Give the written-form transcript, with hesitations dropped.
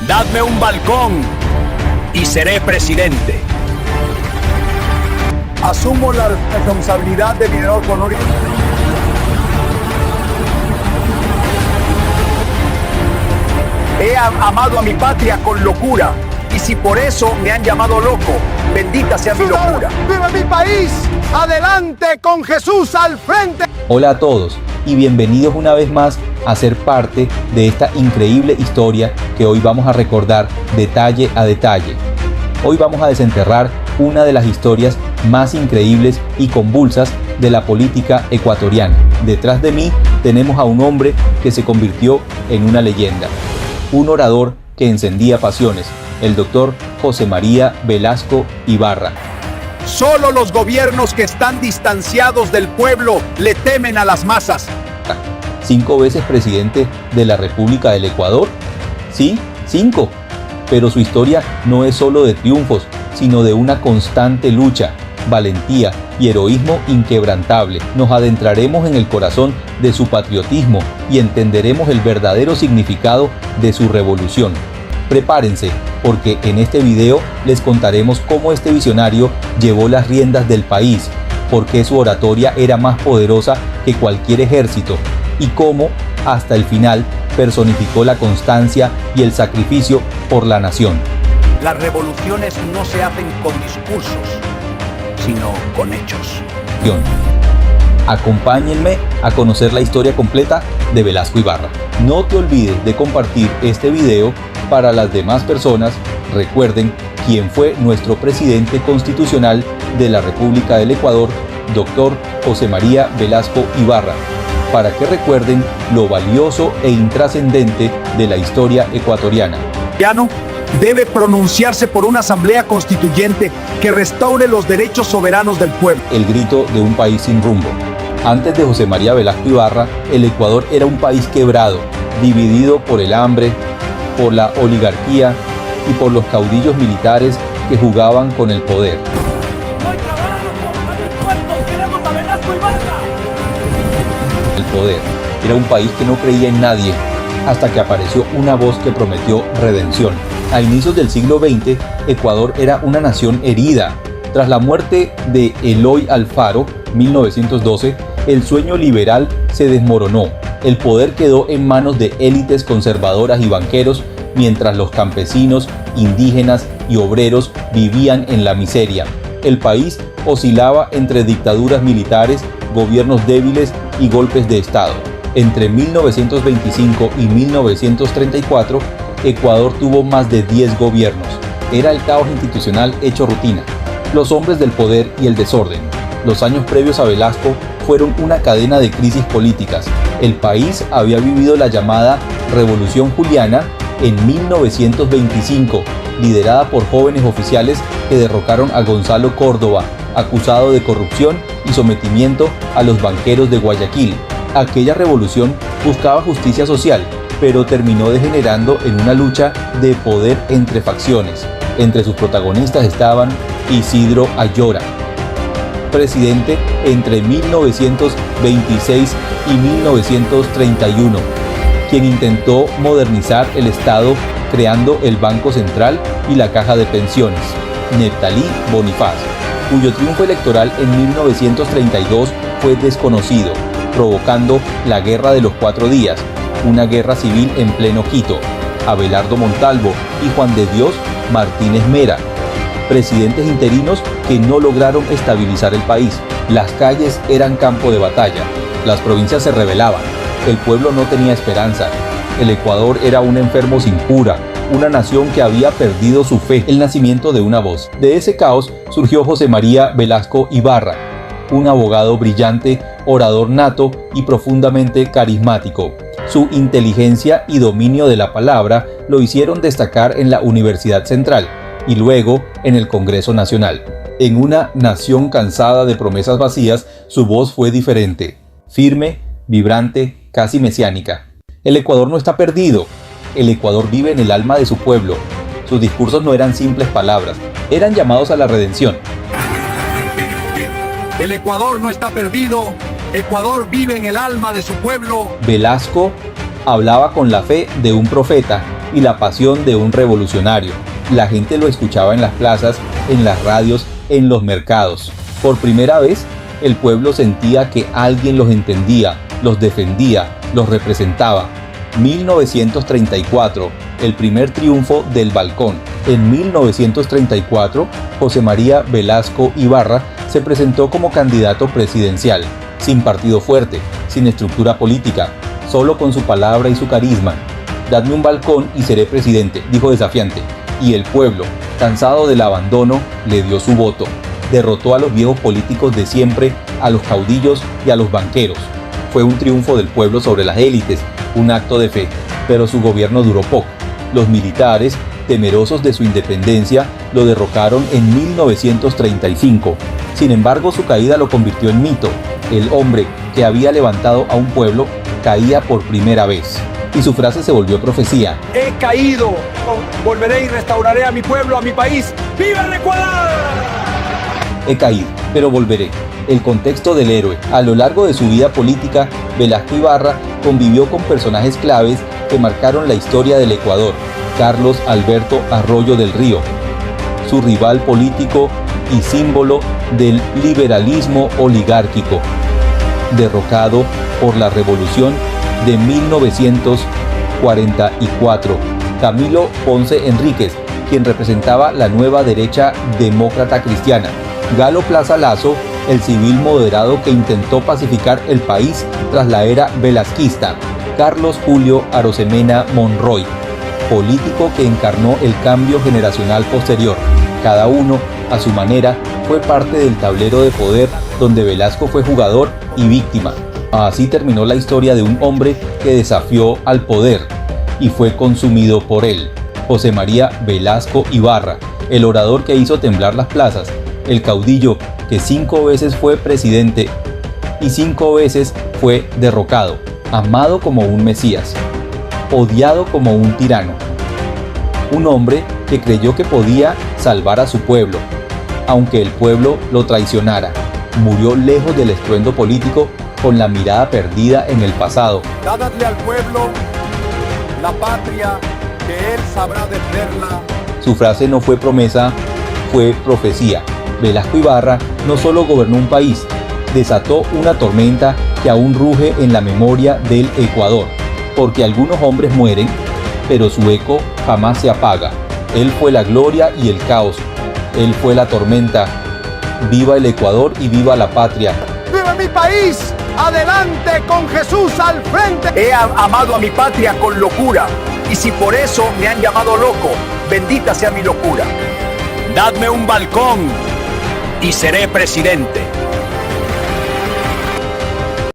Dadme un balcón y seré presidente. Asumo la responsabilidad de mi honor. He amado a mi patria con locura, y si por eso me han llamado loco, bendita sea mi locura. ¡Viva mi país! ¡Adelante con Jesús al frente! Hola a todos y bienvenidos una vez más a ser parte de esta increíble historia que hoy vamos a recordar detalle a detalle. Hoy vamos a desenterrar una de las historias más increíbles y convulsas de la política ecuatoriana. Detrás de mí tenemos a un hombre que se convirtió en una leyenda, un orador que encendía pasiones, el doctor José María Velasco Ibarra. Solo los gobiernos que están distanciados del pueblo le temen a las masas. 5 veces presidente de la República del Ecuador. Sí, 5. Pero su historia no es solo de triunfos, sino de una constante lucha, valentía y heroísmo inquebrantable. Nos adentraremos en el corazón de su patriotismo y entenderemos el verdadero significado de su revolución. Prepárense, porque en este video les contaremos cómo este visionario llevó las riendas del país, por qué su oratoria era más poderosa que cualquier ejército y cómo, hasta el final, personificó la constancia y el sacrificio por la nación. Las revoluciones no se hacen con discursos, sino con hechos. Acompáñenme a conocer la historia completa de Velasco Ibarra. No te olvides de compartir este video para las demás personas. Recuerden quién fue nuestro presidente constitucional de la República del Ecuador, doctor José María Velasco Ibarra, para que recuerden lo valioso e intrascendente de la historia ecuatoriana. Debe pronunciarse por una asamblea constituyente que restaure los derechos soberanos del pueblo. El grito de un país sin rumbo. Antes de José María Velasco Ibarra, el Ecuador era un país quebrado, dividido por el hambre, por la oligarquía y por los caudillos militares que jugaban con el poder. El poder era un país que no creía en nadie, hasta que apareció una voz que prometió redención. A inicios del siglo XX, Ecuador era una nación herida. Tras la muerte de Eloy Alfaro, 1912, el sueño liberal se desmoronó. El poder quedó en manos de élites conservadoras y banqueros, mientras los campesinos, indígenas y obreros vivían en la miseria. El país oscilaba entre dictaduras militares, gobiernos débiles y golpes de Estado. Entre 1925 y 1934, Ecuador tuvo más de 10 gobiernos. Era el caos institucional hecho rutina, los hombres del poder y el desorden. Los años previos a Velasco fueron una cadena de crisis políticas. El país había vivido la llamada Revolución Juliana en 1925, liderada por jóvenes oficiales que derrocaron a Gonzalo Córdoba, acusado de corrupción y sometimiento a los banqueros de Guayaquil. Aquella revolución buscaba justicia social, pero terminó degenerando en una lucha de poder entre facciones. Entre sus protagonistas estaban Isidro Ayora, presidente entre 1926 y 1931, quien intentó modernizar el Estado creando el Banco Central y la Caja de Pensiones. Neptalí Bonifaz, cuyo triunfo electoral en 1932 fue desconocido, provocando la Guerra de los 4 días, una guerra civil en pleno Quito. Abelardo Montalvo y Juan de Dios Martínez Mera, presidentes interinos que no lograron estabilizar el país. Las calles eran campo de batalla, las provincias se rebelaban, el pueblo no tenía esperanza. El Ecuador era un enfermo sin cura, una nación que había perdido su fe. El nacimiento de una voz. De ese caos surgió José María Velasco Ibarra, un abogado brillante, orador nato y profundamente carismático. Su inteligencia y dominio de la palabra lo hicieron destacar en la Universidad Central y luego en el Congreso Nacional. En una nación cansada de promesas vacías, su voz fue diferente, firme, vibrante, casi mesiánica. El Ecuador no está perdido. El Ecuador vive en el alma de su pueblo. Sus discursos no eran simples palabras, eran llamados a la redención. El Ecuador no está perdido. Ecuador vive en el alma de su pueblo. Velasco hablaba con la fe de un profeta y la pasión de un revolucionario. La gente lo escuchaba en las plazas, en las radios, en los mercados. Por primera vez, el pueblo sentía que alguien los entendía, los defendía, los representaba. 1934, el primer triunfo del balcón. En 1934, José María Velasco Ibarra se presentó como candidato presidencial, sin partido fuerte, sin estructura política, solo con su palabra y su carisma. «Dadme un balcón y seré presidente», dijo desafiante, y el pueblo, cansado del abandono, le dio su voto. Derrotó a los viejos políticos de siempre, a los caudillos y a los banqueros. Fue un triunfo del pueblo sobre las élites, un acto de fe, pero su gobierno duró poco. Los militares, temerosos de su independencia, lo derrocaron en 1935. Sin embargo, su caída lo convirtió en mito. El hombre que había levantado a un pueblo caía por primera vez. Y su frase se volvió profecía. He caído, volveré y restauraré a mi pueblo, a mi país. ¡Viva el Ecuador! He caído, pero volveré. El contexto del héroe. A lo largo de su vida política, Velasco Ibarra convivió con personajes claves que marcaron la historia del Ecuador. Carlos Alberto Arroyo del Río, su rival político y símbolo del liberalismo oligárquico, derrocado por la revolución de 1944. Camilo Ponce Enríquez, quien representaba la nueva derecha demócrata cristiana. Galo Plaza Lazo, el civil moderado que intentó pacificar el país tras la era velasquista. Carlos Julio Arosemena Monroy, político que encarnó el cambio generacional posterior. Cada uno, a su manera, fue parte del tablero de poder donde Velasco fue jugador y víctima. Así terminó la historia de un hombre que desafió al poder y fue consumido por él. José María Velasco Ibarra, el orador que hizo temblar las plazas, el caudillo que 5 veces fue presidente y 5 veces fue derrocado, amado como un mesías, odiado como un tirano. Un hombre que creyó que podía salvar a su pueblo, aunque el pueblo lo traicionara. Murió lejos del estruendo político, con la mirada perdida en el pasado. Dadle al pueblo la patria, que él sabrá defenderla. Su frase no fue promesa, fue profecía. Velasco Ibarra no solo gobernó un país, desató una tormenta que aún ruge en la memoria del Ecuador, porque algunos hombres mueren, pero su eco jamás se apaga. Él fue la gloria y el caos, él fue la tormenta. Viva el Ecuador y viva la patria. ¡Viva mi país! ¡Adelante con Jesús al frente! He amado a mi patria con locura, y si por eso me han llamado loco, bendita sea mi locura. Dadme un balcón y seré presidente.